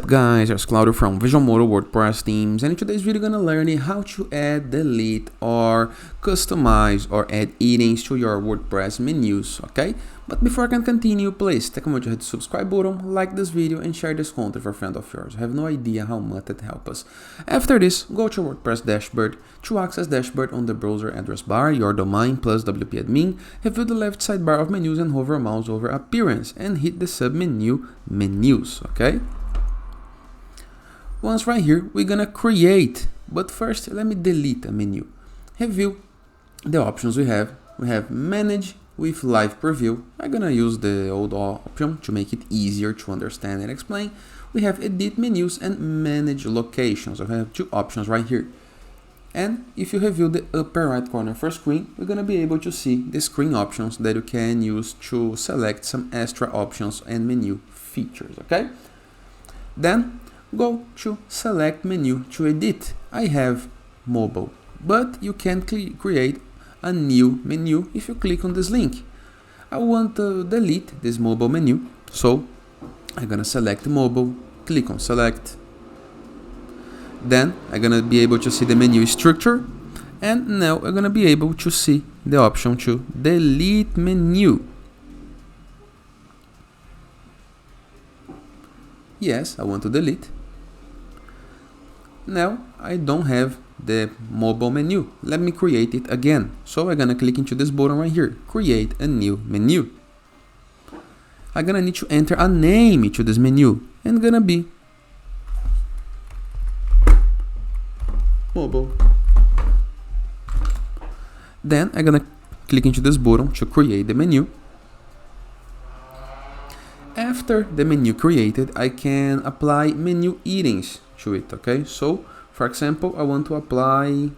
up guys, it's Claudio from Visualmodo WordPress themes, and in today's video we're gonna learn how to add, delete, or customize or add headings to your WordPress menus, okay? But before I can continue, please take a moment to hit the subscribe button, like this video, and share this content with a friend of yours. I have no idea how much it helps us. After this, go to your WordPress dashboard. To access dashboard on the browser address bar, your domain plus WP admin, review the left sidebar of menus and hover mouse over appearance and hit the submenu menus, okay? Once right here, we're gonna create, but first let me delete a menu. Review the options we have. We have manage with live preview. I'm gonna use the old option to make it easier to understand and explain. We have edit menus and manage locations. I have two options right here. And if you review the upper right corner first screen, we're gonna be able to see the screen options that you can use to select some extra options and menu features, okay? Then go to select menu to edit. I have mobile, but you can create a new menu if you click on this link. I want to delete this mobile menu, so I'm gonna select mobile, click on select. Then I'm gonna be able to see the menu structure, and now I'm gonna be able to see the option to delete menu. Yes, I want to delete. Now I don't have the mobile menu. Let me create it again. So I'm gonna click into this button right here, create a new menu. I'm gonna need to enter a name to this menu, and gonna be mobile. Then I'm gonna click into this button to create the menu. After the menu created, I can apply menu headings to it, okay? So, for example, I want to apply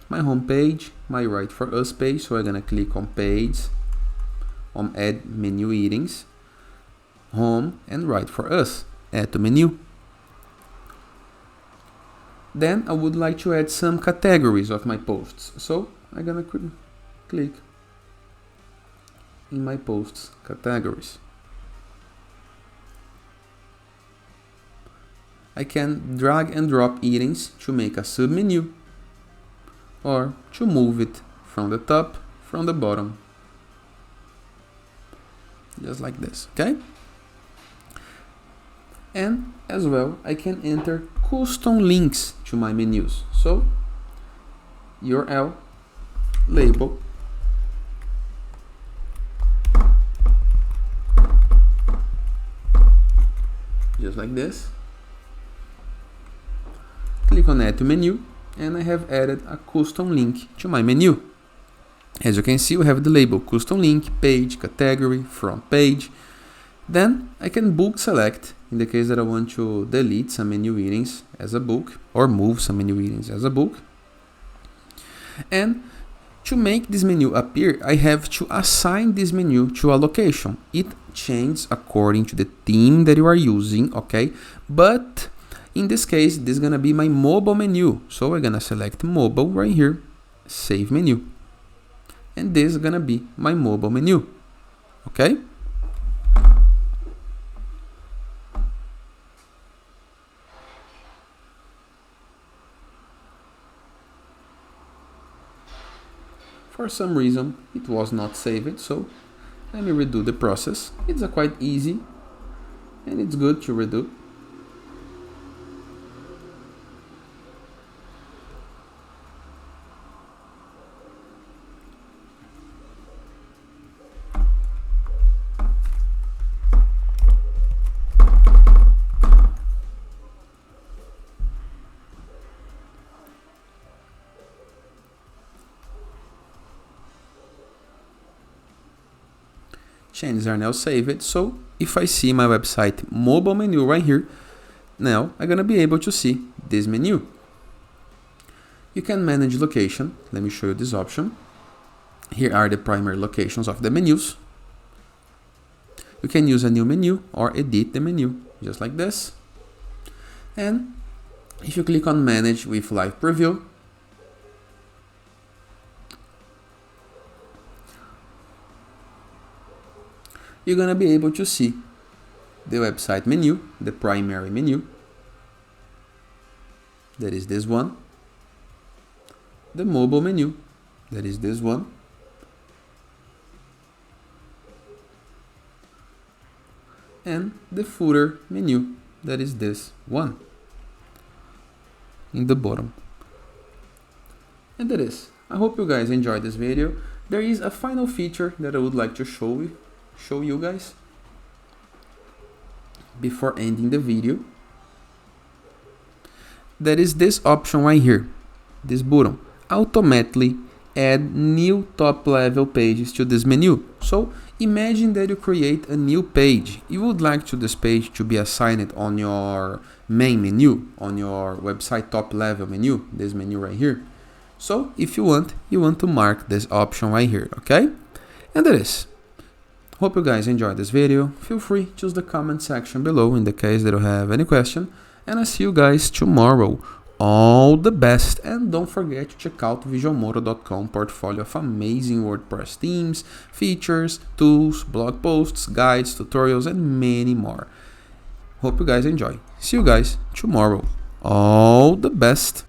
my home page, my Write for Us page, so I'm gonna click on page, on add menu headings, home, and Write for Us, add to menu. Then I would like to add some categories of my posts, so I'm gonna click in my posts categories. I can drag and drop headings to make a submenu, or to move it from the top, from the bottom, just like this, okay? And as well, I can enter custom links to my menus. So, URL, label, just like this. Click on add to menu, and I have added a custom link to my menu. As you can see, we have the label custom link, page, category, front page. Then I can bulk select in the case that I want to delete some menu headings as a bulk, or move some menu headings as a bulk. And to make this menu appear, I have to assign this menu to a location. It changes according to the theme that you are using, okay? But in this case, this is gonna be my mobile menu. So I'm gonna select mobile right here, save menu. And this is gonna be my mobile menu, okay? For some reason, it was not saved, so let me redo the process. It's quite easy, and it's good to redo. Changes are now saved, so if I see my website mobile menu right here, now I'm gonna be able to see this menu. You can manage location. Let me show you this option. Here are the primary locations of the menus. You can use a new menu or edit the menu, just like this. And if you click on manage with live preview, you're gonna be able to see the website menu, the primary menu, that is this one, the mobile menu, that is this one, and the footer menu, that is this one in the bottom. And that is. I hope you guys enjoyed this video. There is a final feature that I would like to show you guys before ending the video. That is this option right here, this button, automatically add new top level pages to this menu. So imagine that you create a new page. You would like this page to be assigned on your main menu, on your website top level menu, this menu right here. So if you want to mark this option right here, okay? And that is. Hope you guys enjoyed this video. Feel free to use the comment section below in the case that you have any question. And I see you guys tomorrow. All the best, and don't forget to check out Visualmodo.com portfolio of amazing WordPress themes, features, tools, blog posts, guides, tutorials, and many more. Hope you guys enjoy. See you guys tomorrow. All the best.